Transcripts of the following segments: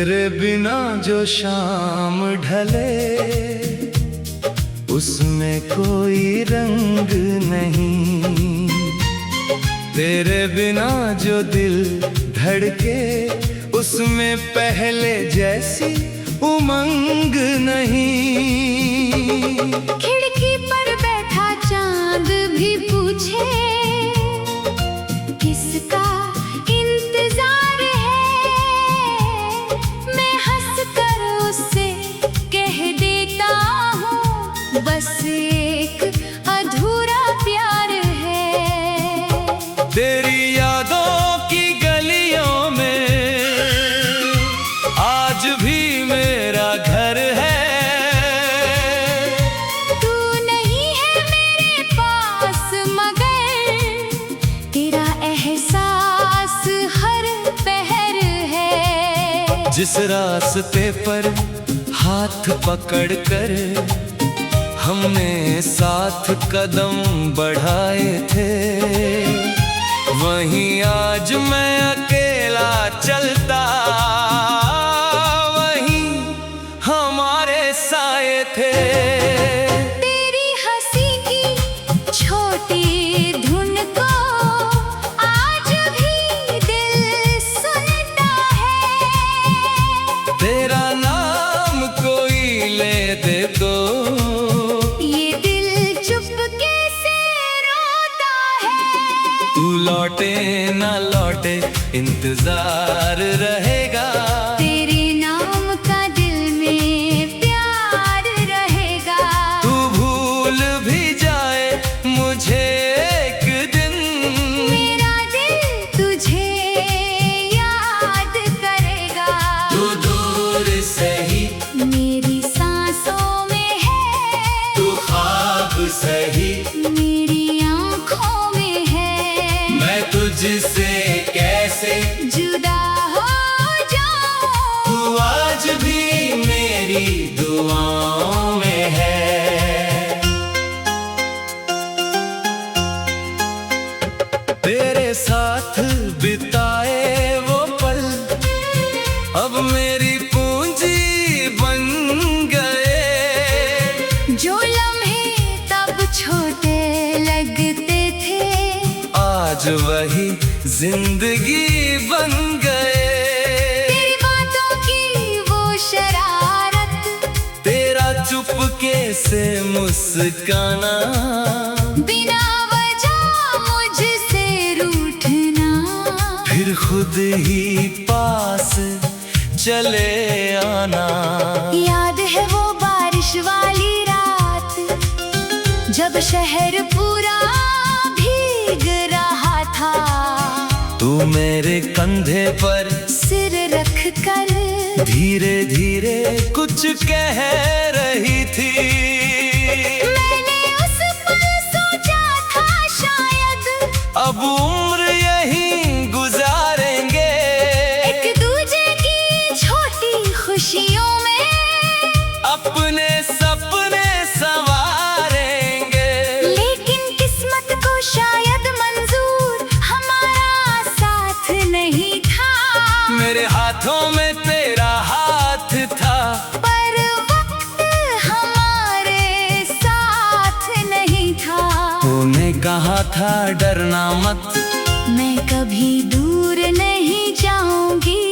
तेरे बिना जो शाम ढले उसमें कोई रंग नहीं, तेरे बिना जो दिल धड़के उसमें पहले जैसी उमंग नहीं। खिड़की पर बैठा चांद भी पूछे किसका इंतजार है, मैं हंस कर उससे कह देता हूँ बस एक अधूरा प्यार है। तेरी यादों की गलियों में आज भी मेरा घर है, तू नहीं है मेरे पास मगर तेरा एहसास हर पहर है। जिस रास्ते पर हाथ पकड़कर हमने साथ कदम बढ़ाए थे, वहीं आज मैं अकेला चलता, वहीं हमारे साए थे। तेरी हंसी की छोटी धुन को आज भी दिल सुनता है। तेरा नाम कोई ले दे तो ये दिल चुपके से रोता है। तू लौटे ना लौटे इंतजार रहेगा, तेरे नाम का दिल में प्यार रहेगा। तू भूल भी जाए मुझे एक दिन, मेरा दिल तुझे याद करेगा। तू दूर से ही मेरी सांसों में है, तू ख्वाब सही मेरी आँखों में है। मैं तुझसे कैसे जुदा हो जाऊं, तू आज भी मेरी दुआओं में है। तेरे साथ बिताए वो पल अब मेरी पूंजी बन गए, जो लम्हे तब छोटे लगते थे आज वही जिंदगी बन गए। तेरी बातों की वो शरारत, तेरा चुपके से मुस्काना, बिना वजह मुझसे रूठना, फिर खुद ही पास चले आना। याद है वो बारिश वाली रात जब शहर पूरा भीग रहा था, तू मेरे कंधे पर सिर रख कर धीरे धीरे कुछ कह रही थी। मैंने उस पल सोचा था शायद अब उम्र यहीं गुजारेंगे, एक दूजे की छोटी खुशियों में अपने सपने संवारेंगे। लेकिन किस्मत को शायद मंजूर हमारा साथ नहीं था, मेरे हाथों में तेरा हाथ था, पर वक्त हमारे साथ नहीं था। तूने कहा था डरना मत, मैं कभी दूर नहीं जाऊंगी,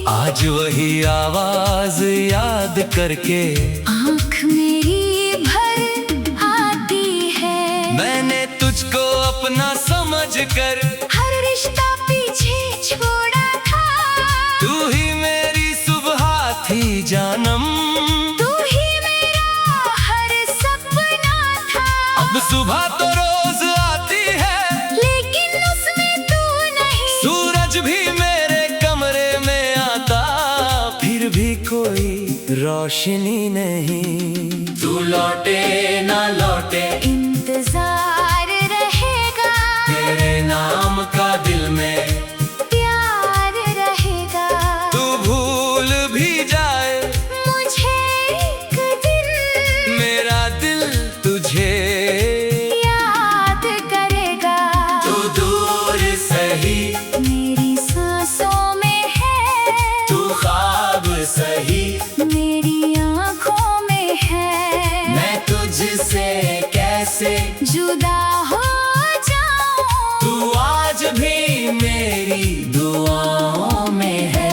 आज वही आवाज याद करके आँख मेरी भर आती है। मैंने तुझको अपना समझकर हर रिश्ता पीछे छोड़ा था, तू ही मेरी सुबह थी जानम, तू ही मेरा हर सपना था। अब सुबह तो रोज आती है लेकिन उसमें तू नहीं, सूरज भी मेरे कमरे में आता, फिर भी कोई रोशनी नहीं। तू लौटे ना लौटे इंतजार रहेगा, तेरे नाम का दिल में प्यार रहेगा। तू भूल भी जाए मुझे एक दिन, मेरा दिल तुझे याद करेगा। तू दूर सही मेरी सांसों में है, तू ख्वाब मेरी आँखों में है। मैं तुझसे कैसे जुदा हो जाऊं, तू आज भी मेरी दुआओं में है।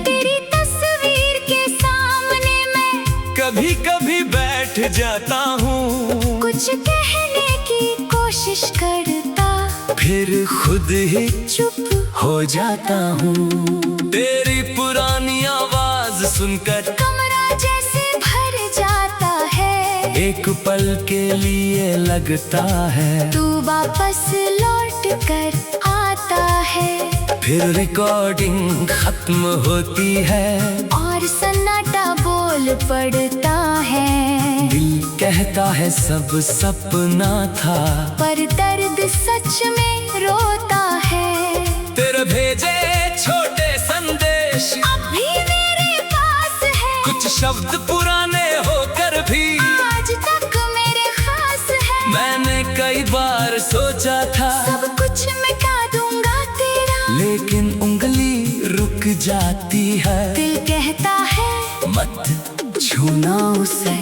तेरी तस्वीर के सामने मैं कभी कभी बैठ जाता हूँ, कुछ कहने की कोशिश करता, फिर खुद ही चुप हो जाता हूँ। तेरी पुरानी आवाज सुनकर कमरा जैसे भर जाता है। एक पल के लिए लगता है तू वापस लौट कर आता है। फिर रिकॉर्डिंग खत्म होती है और सन्नाटा बोल पड़ता है। दिल कहता है सब सपना था, पर दर्द सच में रोता है। तेरे भेजे छोटे संदेश अब भी मेरे पास है, कुछ शब्द पुराने होकर भी आज तक मेरे खास है। मैंने कई बार सोचा था सब कुछ मिटा दूंगा तेरा, लेकिन उंगली रुक जाती है। दिल कहता है मत छूना उसे,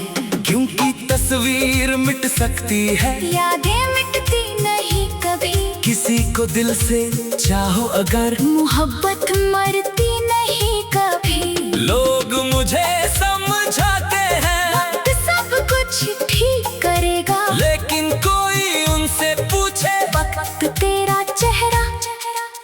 क्योंकि तस्वीर मिट सकती है, यादें मिटती नहीं कभी। किसी को दिल से चाहो अगर, मोहब्बत मरती नहीं कभी। लोग मुझे समझाते हैं वक्त सब कुछ ठीक करेगा, लेकिन कोई उनसे पूछे वक्त तेरा चेहरा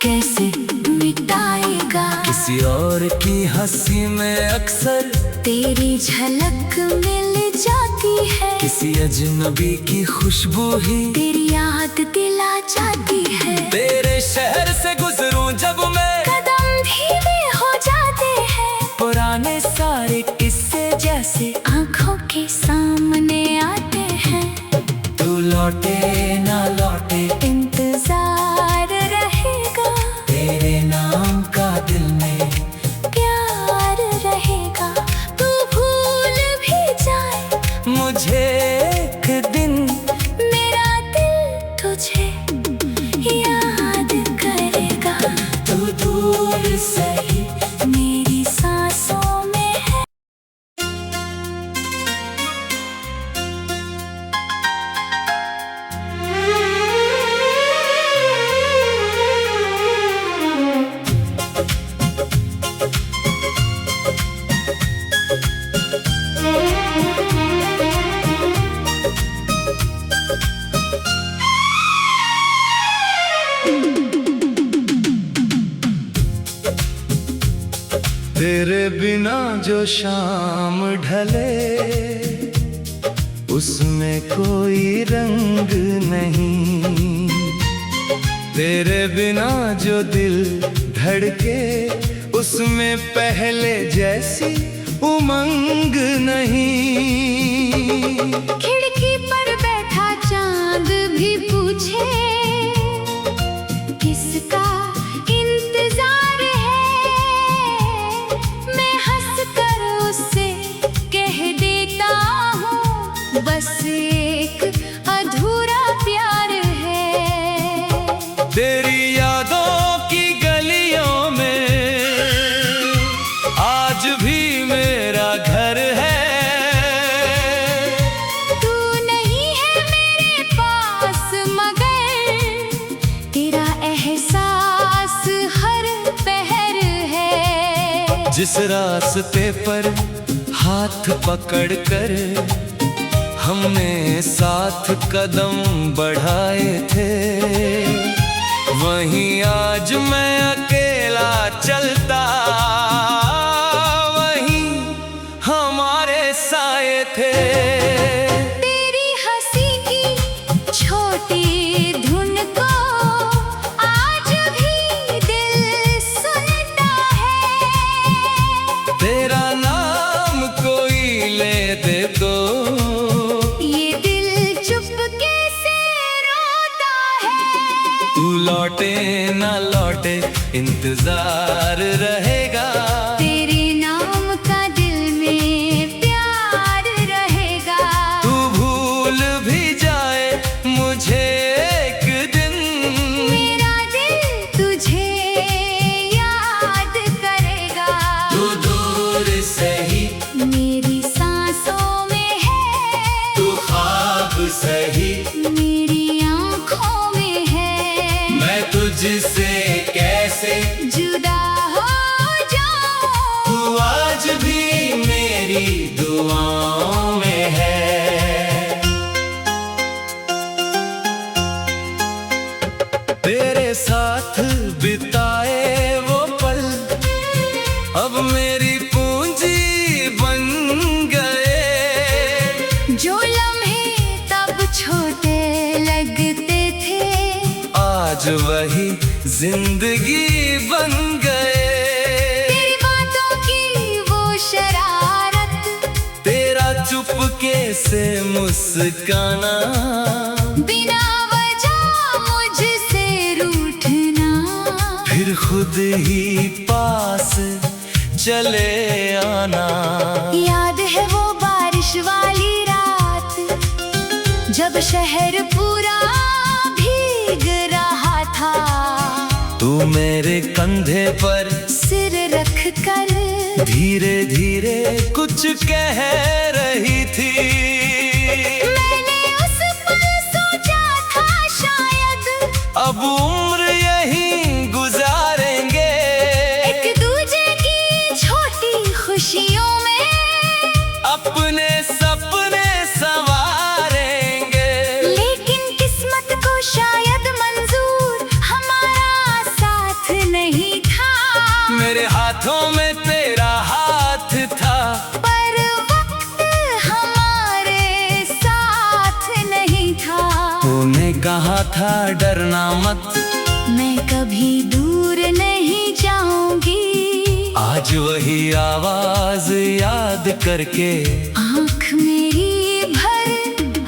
कैसे मिटाएगा। किसी और की हंसी में अक्सर तेरी झलक मिल जाती है, किसी अजनबी की खुशबू ही तेरी याद दिला जाती है। तेरे शहर से गुजरूं जब मैं, कदम धीमे हो जाते हैं, पुराने सारे किस्से जैसे आंखों के सामने आते हैं। तू लौटे ना लौटे इंतजार रहेगा, तेरे नाम का दिल में प्यार रहेगा। तू भूल भी जाए मुझे एक दिन, मेरा दिल तुझे याद करेगा। तू दूर से ही मेरी सांसों में है। तेरे बिना जो शाम ढले, उसमें कोई रंग नहीं। तेरे बिना जो दिल धड़के, उसमें पहले जैसी उमंग नहीं। खिड़की पर बैठा चांद भी पूछे किसका इंतजार है। मैं हंस कर उससे कह देता हूँ, बस एक अधूरा प्यार है। तेरी यादों की गलियों में आज भी मेरा घर है। तू नहीं है मेरे पास मगर तेरा एहसास हर पहर है। जिस रास्ते पर हाथ पकड़कर हमने साथ कदम बढ़ाए थे, वहीं आज मैं अकेला चलता, वहीं हमारे साए थे। तेरी हंसी की छोटी धुन को आज भी दिल सुनता है। तेरा नाम कोई ले दे तो ये दिल चुपके से रोता है। तू लौटे ना लौटे इंतजार रहेगा। तेरे नाम का दिल में प्यार रहेगा। तू भूल भी जाए मुझे एक दिन, मेरा दिल तुझे याद करेगा। तू दूर से ही दुआओं में है। तेरे साथ बिताए वो पल अब मेरी पूंजी बन गए। जो लम्हे तब छोटे लगते थे आज वही जिंदगी बन गए। तेरी बातों की वो शरारत, तेरा चुपके से मुस्काना, बिना वजह मुझसे रूठना, फिर खुद ही पास चले आना। याद है वो बारिश वाली रात जब शहर पूरा भीग रहा था। तू मेरे कंधे पर सिर रख कर धीरे धीरे कुछ कह रही थी। मैंने उस पल सोचा था शायद अब उम्र यहीं गुजारेंगे, एक दूजे की छोटी खुशियों में अपने सपने संवारेंगे। लेकिन किस्मत को शायद मंजूर हमारा साथ नहीं था। मेरे हाथों में तेरा हाथ था, पर वक्त हमारे साथ नहीं था। तूने कहा था डरना मत, मैं कभी दूर नहीं जाऊंगी। आज वही आवाज याद करके आँख मेरी भर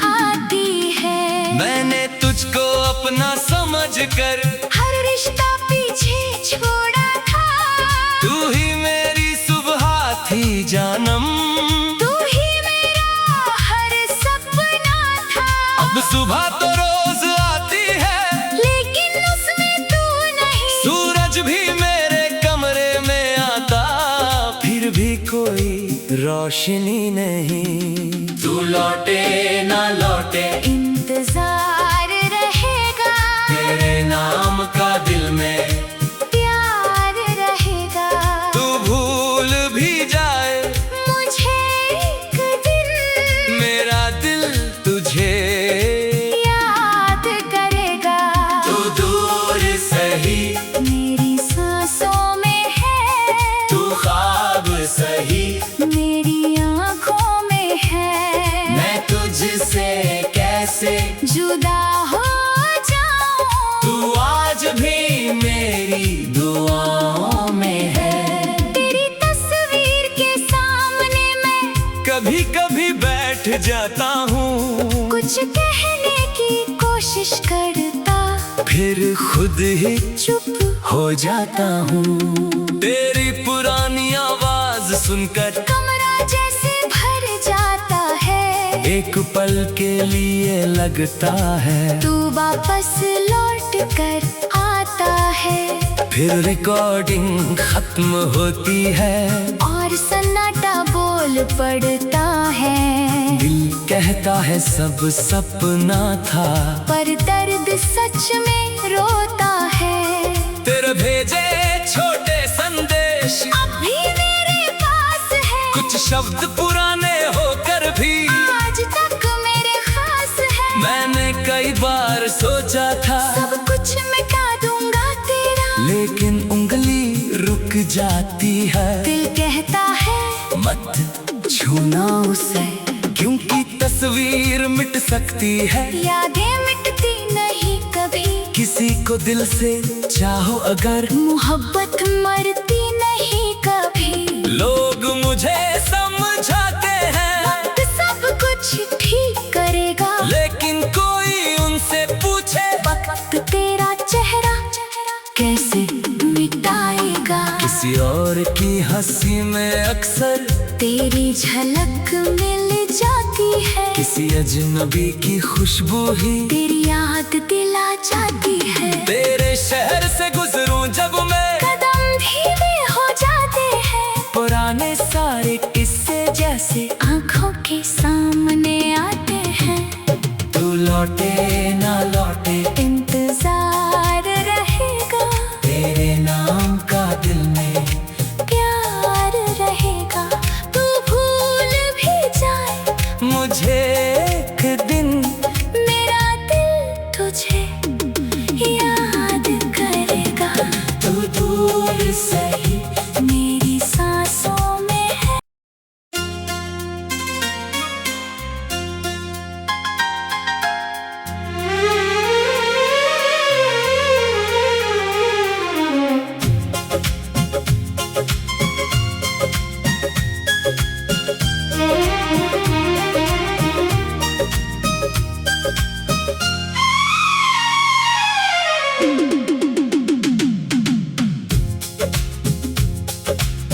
आती है। मैंने तुझको अपना समझकर हर रिश्ता पीछे छोड़ा था। तू ही मेरी सुबह थी जानम, तू ही मेरा हर सपना था। अब सुबह तो रोज आती है लेकिन उसमें तू नहीं। सूरज भी मेरे कमरे में आता, फिर भी कोई रोशनी नहीं। तू लौटे ना लौटे इंतजार रहेगा, तेरे नाम का दिल में प्यार रहेगा। तू भूल भी जाए मुझे एक दिन मेरा दिल तुझे याद करेगा। तू दूर सही मेरी सांसों में है, तू ख्वाब सही मेरी आँखों में है। मैं तुझसे कैसे जुदा हो जाऊं, तू आज भी मेरी दुआओं में है। तेरी तस्वीर के सामने मैं कभी कभी बैठ जाता हूँ, कुछ कहने की कोशिश करता, फिर खुद ही चुप हो जाता हूँ। तेरी पुरानी आवाज सुनकर कमरा जैसे भर जाता है। एक पल के लिए लगता है तू वापस लौट कर आता है। फिर रिकॉर्डिंग खत्म होती है और सन्नाटा बोल पड़ता है। दिल कहता है सब सपना था, पर दर्द सच में रोता है। तेरे भेजे छोटे संदेश अब भी मेरे पास है, कुछ शब्द पुराने होकर भी आज तक मेरे खास है। मैंने कई बार सोचा था सब कुछ मिटा दूंगा तेरा, लेकिन उंगली रुक जाती है। दिल कहता है मत छूना उसे, क्योंकि तस्वीर मिट सकती है, यादें मिटती नहीं कभी। किसी को दिल से चाहो अगर, मोहब्बत मरती नहीं कभी। लोग मुझे समझाते हैं वक्त सब कुछ ठीक करेगा, लेकिन कोई उनसे पूछे वक्त तेरा चेहरा कैसे मिटाएगा। किसी और की हंसी में अक्सर तेरी झलक मिल जाती है, किसी अजनबी की खुशबू ही तेरी याद दिला जाती है। तेरे शहर से गुजरूं जब मैं, कदम धीमे हो जाते हैं, पुराने सारे किस्से जैसे आँखों के सामने आते हैं। तू लौटे ना लौटे इंतजार रहेगा, तेरे नाम का दिल में प्यार रहेगा। तू भूल मुझे एक दिन मेरा दिल तुझे याद करेगा। तू दूर सही मेरी सांसों में है।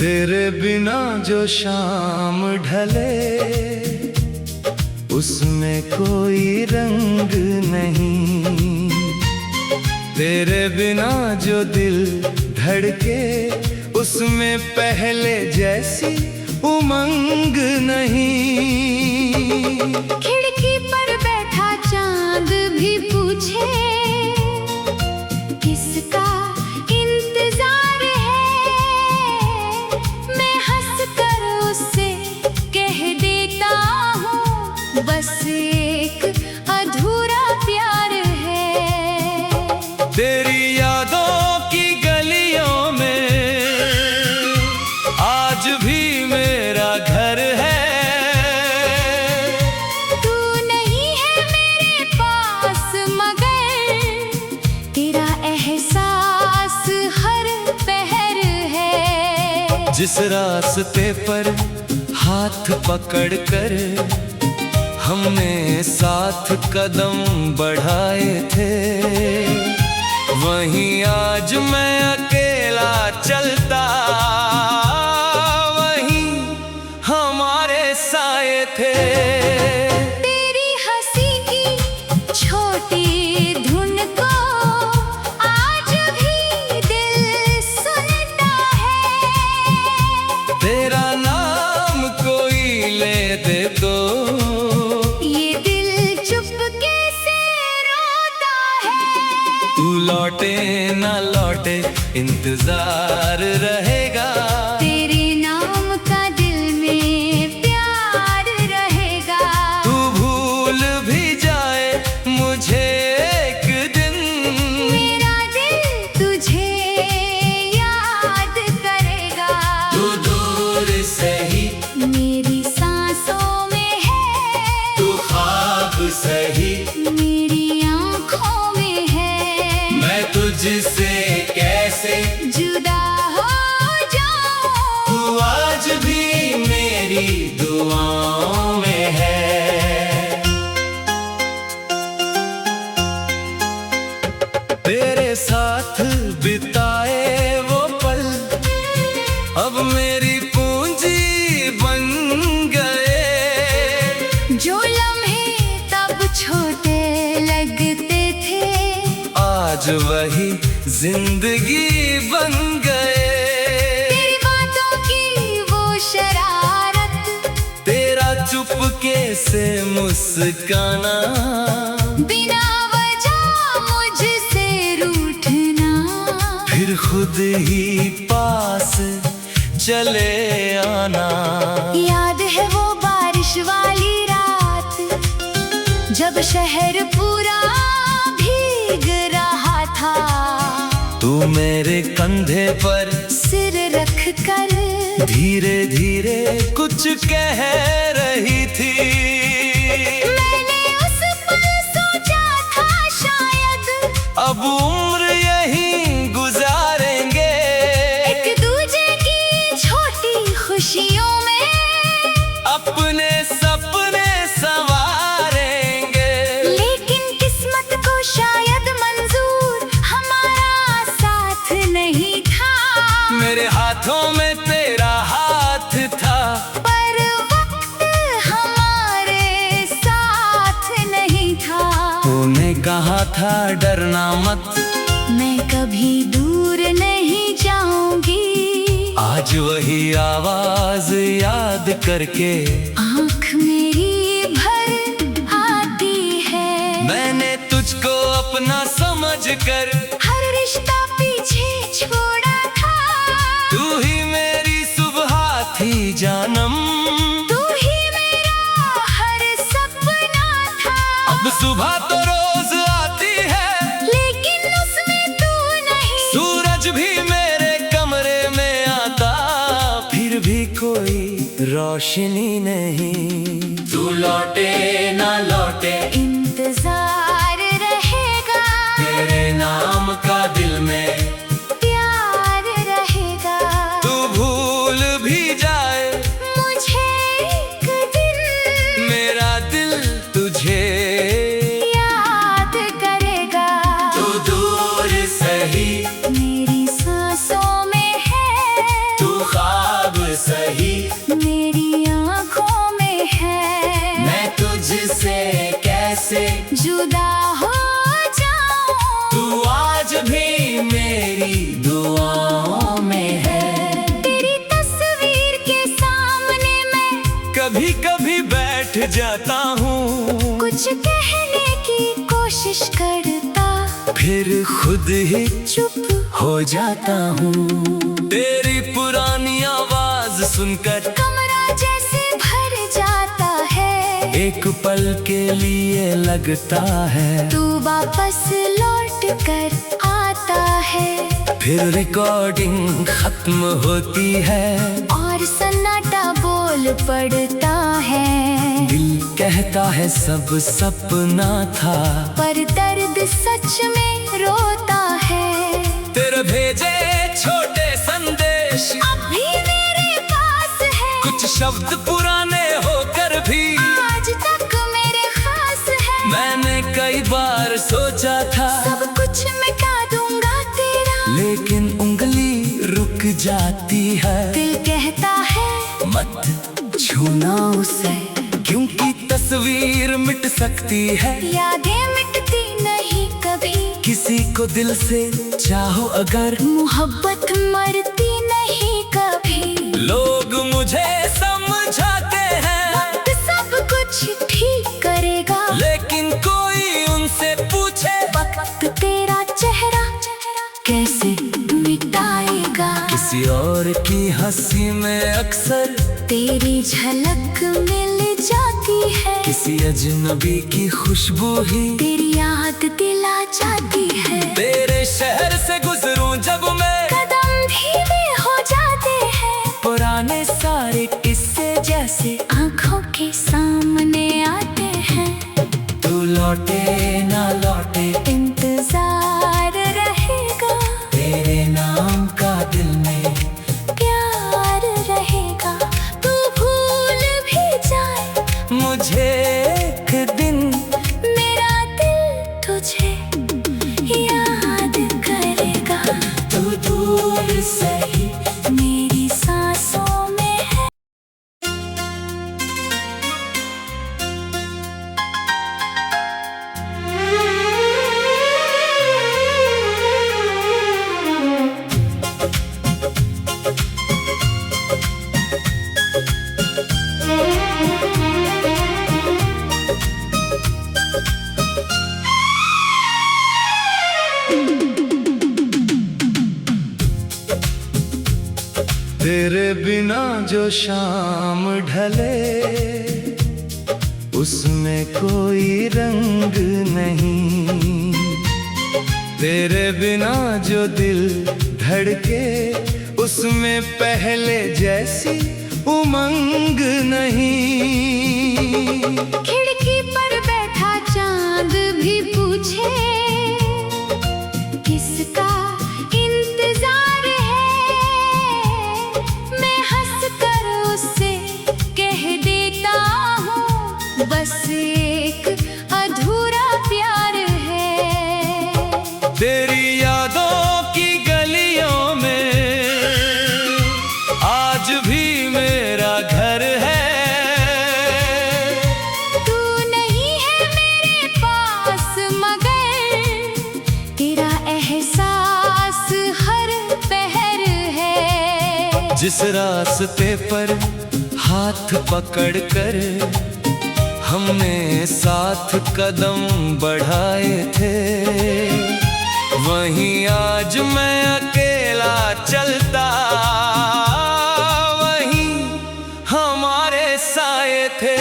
तेरे बिना जो शाम ढले उसमें कोई रंग नहीं, तेरे बिना जो दिल धड़के उसमें पहले जैसी उमंग नहीं। खिड़की पर बैठा चांद भी पूछे किसका इंतजार है, मैं हंस कर उससे कह देता हूँ बस एक अधूरा प्यार है। तेरी यादों की गलियों में आज भी मेरा घर है। तू नहीं है मेरे पास मगर तेरा एहसास हर पहर है। जिस रास्ते पर हाथ पकड़ कर हमने साथ कदम बढ़ाए थे, वहीं आज मैं अकेला चलता, वहीं हमारे साए थे। तेरी हंसी की छोटी धुन को आज भी दिल सुनता है। तेरा नाम कोई ले दे तो ये दिल चुपके से रोता है। तू लौटे ना लौटे इंतजार रहेगा, तेरे नाम का दिल में प्यार रहेगा। तू भूल भी जाए मुझे एक दिन, मेरा दिल तुझे याद करेगा। तू दूर से ही मेरी सांसों में है, तू ख्वाब सही मेरी आँखों में है। मैं तुझसे कैसे जुदा हो जाऊं, तू आज भी मेरी दुआओं में है। तेरे साथ बिताए वो पल अब मेरी पूंजी बन गए। जो लम्हे तब छोटे लगते थे आज वही जिंदगी बन गए। तेरी बातों की वो शरारत, तेरा चुपके से मुस्काना, बिना वजह मुझसे रूठना, फिर खुद ही पास चले आना। याद है वो बारिश वाली रात जब शहर पूरा भीग रहा था। तू मेरे कंधे पर सिर रख कर धीरे धीरे कुछ कह रही थी। मैंने उस पल सोचा था शायद अब उम्र यहीं गुजारेंगे, एक दूजे की छोटी खुशियों में अपने सपने संवारेंगे। लेकिन किस्मत को शायद मंजूर हमारा साथ नहीं था। मेरे हाथों में तेरा हाथ था, पर वक्त हमारे साथ नहीं था। तूने कहा था डरना मत, मैं कभी दूर नहीं जाऊंगी। आज वही आवाज याद करके आँख मेरी भर आती है। मैंने तुझको अपना समझकर हर रिश्ता पीछे छोड़ा था। तू ही मेरी सुबह थी जानम, तू ही मेरा हर सुबह तो रोज आती है, लेकिन उसमें तू नहीं। सूरज भी मेरे कमरे में आता, फिर भी कोई रोशनी नहीं। तू लौटे ना लौटे, इंतजार रहेगा, तेरे नाम का दिल में प्यार रहेगा। तू भूल भी जाए मुझे एक दिन, मेरा दिल तुझे याद करेगा। तू दूर सही, मेरी सांसों में है, तू ख्वाब सही, मेरी आँखों में है। मैं तुझसे कैसे जुदा हो जाऊं, तू आज भी मेरी दुआओं में है। तेरी तस्वीर के सामने मैं कभी कभी बैठ जाता हूँ, कुछ कहने की कोशिश करता, फिर खुद ही चुप हो जाता हूँ। तेरी पुरानी आवाज सुनकर कमरा जैसे भर जाता है। एक पल के लिए लगता है, तू वापस लौट कर आता है, फिर रिकॉर्डिंग खत्म होती है। और सन्नाटा बोल पड़ता है। दिल कहता है सब सपना था, पर दर्द सच में रोता है। तेरे भेजे छोटे संदेश अब भी मेरे पास है, कुछ शब्द पुराने होकर भी आज तक मेरे खास है। मैंने कई बार सोचा था, सब कुछ मिटा दूंगा तेरा, लेकिन उंगली रुक जाती है। दिल कहता है मत छूना उसे, क्योंकि तस्वीर मिट सकती है, यादें मिटती नहीं कभी। किसी को दिल से चाहो अगर, मोहब्बत मरती नहीं कभी। लोग मुझे समझाते हैं वक्त सब कुछ ठीक करेगा, लेकिन कोई उनसे पूछे वक्त तेरा चेहरा कैसे मिटाएगा। किसी और की हंसी में अक्सर तेरी झलक मिल जाती है, किसी अजनबी की खुशबू ही तेरी याद दिला जाती है। तेरे शहर से गुजरूं जब मैं, कदम धीमे हो जाते हैं, पुराने सारे किस्से जैसे आंखों के सामने आते हैं। तू लौटे ना लौटे, इंतजार रहेगा, तेरे नाम का दिल में प्यार रहेगा। तू भूल भी जाए मुझे एक दिन, मेरा दिल तुझे याद करेगा। तू दूर सही, मेरी सांसों में है। तेरे बिना जो शाम ढले, उसमें कोई रंग नहीं। तेरे बिना जो दिल धड़के, उसमें पहले जैसी उमंग नहीं। खिड़की पर बैठा चांद भी पूछे किसका इंतजार है, मैं हंस कर उससे कह देता हूँ बस एक अधूरा प्यार है। तेरी यादों की गलियों में आज भी मेरा घर है। तू नहीं है मेरे पास मगर तेरा एहसास हर पहर है। जिस रास्ते पर हाथ पकड़ कर हमने साथ कदम बढ़ाए थे, वहीं आज मैं अकेला चलता, वहीं हमारे साए थे।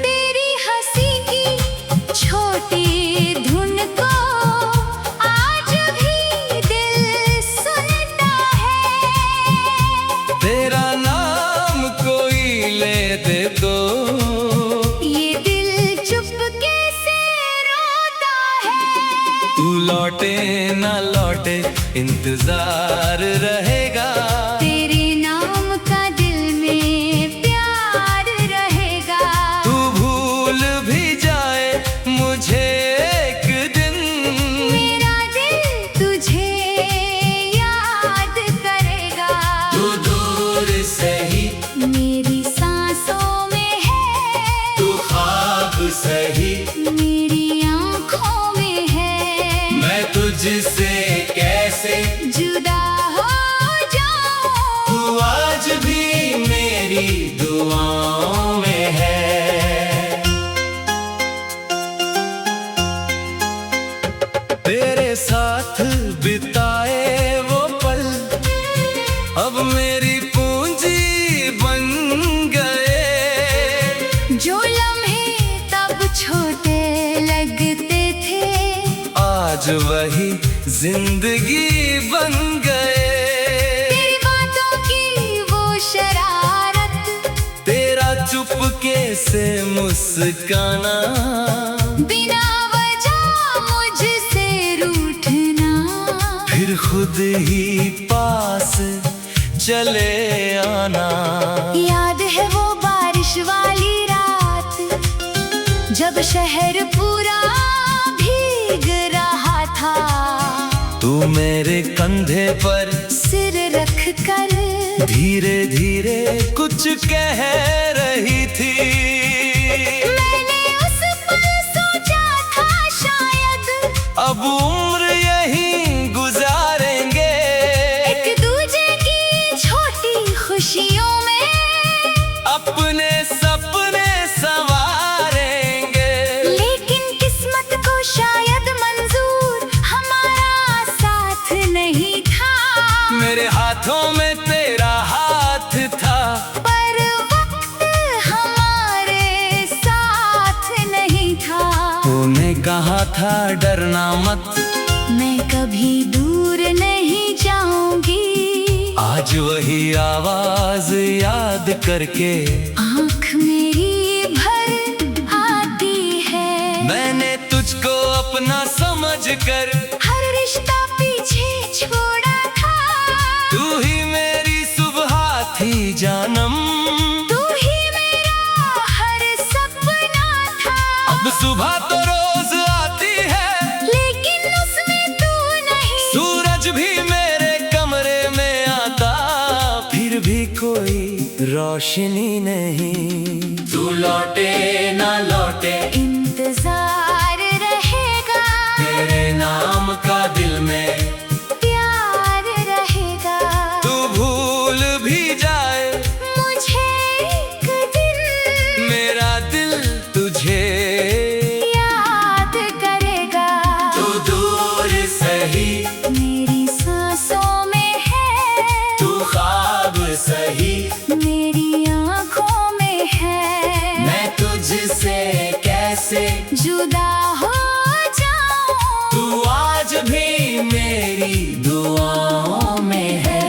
तेरी हंसी की लौटे ना लौटे इंतजार रहेगा। तेरे नाम का दिल में प्यार रहेगा। तू भूल भी जाए मुझे एक दिन, मेरा दिल तुझे याद करेगा। तू दूर से ही मेरी सांसों में है, तू ख्वाब सही मेरी आँखों में है। मैं तुझसे कैसे जुदा हो जाऊं, तू आज भी मेरी दुआओं में है। तेरे साथ बिताए वो पल अब मेरी पूंजी बन गए। जो लम्हे तब छोटे लगते थे, आज वही जिंदगी बन गए। तेरी बातों की वो शरारत, तेरा चुपके से मुस्काना, बिना वजह मुझसे रूठना। फिर खुद ही पास चले आना। याद है वो बारिश वाली रात, जब शहर पूरा भीग रहा था। तू मेरे कंधे पर सिर रख कर धीरे धीरे कुछ कह रही थी। मैंने उस पल सोचा था शायद अब उम्र यहीं गुजारेंगे, एक दूजे की छोटी खुशियों में अपने सपने संवारेंगे। लेकिन किस्मत को शायद मंजूर हमारा साथ नहीं था। मेरे हाथों में तेरा हाथ था, पर वक्त हमारे साथ नहीं था। तूने कहा था डरना मत, मैं कभी दूर नहीं जाऊंगी। आज वही आवाज याद करके आँख मेरी भर आती है। मैंने तुझको अपना समझकर हर रिश्ता पीछे छोड़ा था। तू ही मेरी सुबह थी जानम, तू ही मेरा हर सपना था। अब सुबह तो रोज आती है, लेकिन उसमें तू नहीं। सूरज भी मेरे कमरे में आता, फिर भी कोई रोशनी नहीं। तू लौटे ना लौटे इंतजार रहेगा, तेरे नाम का दिल में प्यार रहेगा। तू भूल भी जाए मुझे एक दिन, मेरा दिल तुझे याद करेगा। तू दूर सही मेरी सांसों में है, तू ख्वाब सही मेरी आँखों में है। मैं तुझसे कैसे जुदा हो जाऊं, तू आज भी मेरी दुआओं में है।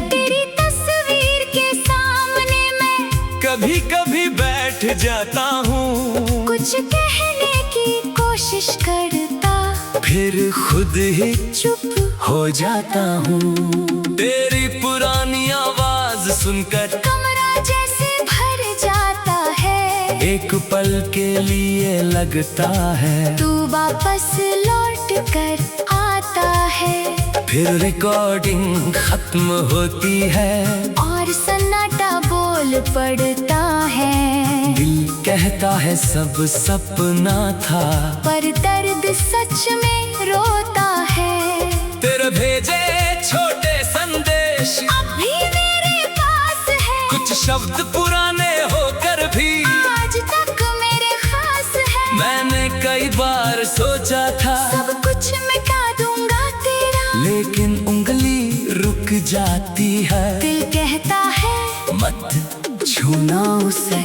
तेरी तस्वीर के सामने मैं कभी कभी बैठ जाता हूँ, कुछ कहने की कोशिश करता, फिर खुद ही चुप हो जाता हूँ। तेरी पुरानी आवाज सुनकर कमरा जैसे भर जाता है। एक पल के लिए लगता है, तू वापस लौट कर आता है। फिर रिकॉर्डिंग खत्म होती है, और सन्नाटा बोल पड़ता है। दिल कहता है सब सपना था, पर दर्द सच में रोता है। तेरे भेजे छोटे संदेश अब भी मेरे पास है, कुछ शब्द पुराने होकर भी आज तक मेरे खास है। मैंने कई बार सोचा था, सब कुछ मिटा दूंगा तेरा, लेकिन उंगली रुक जाती है। दिल कहता है मत छूना उसे,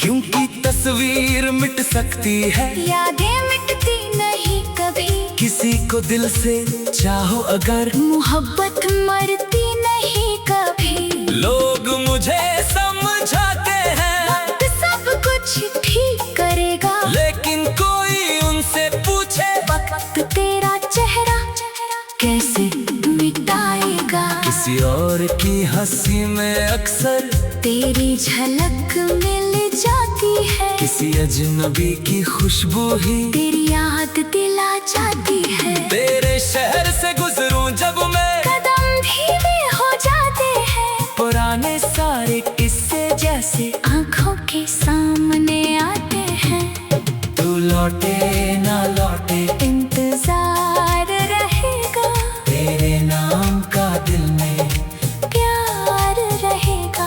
क्योंकि तस्वीर मिट सकती है, यादें मिटती नहीं कभी। किसी को दिल से चाहो अगर, मोहब्बत मरती नहीं कभी। लोग मुझे समझाते हैं वक्त सब कुछ ठीक करेगा, लेकिन कोई उनसे पूछे वक्त तेरा चेहरा भर की हंसी में अक्सर तेरी झलक मिल जाती है। किसी अजनबी की खुशबू ही तेरी याद दिला जाती है। तेरे शहर से गुजरूं जब मैं, कदम धीमे हो जाते हैं। पुराने सारे किस्से जैसे आंखों के सामने आते हैं। तू लौटे ना लौटे इंतजार रहेगा, तेरे नाम का दिल में प्यार रहेगा।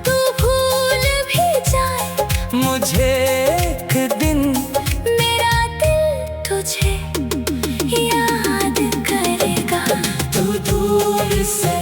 तू भूल भी जाए मुझे एक दिन, मेरा दिल तुझे याद करेगा। तू दूर से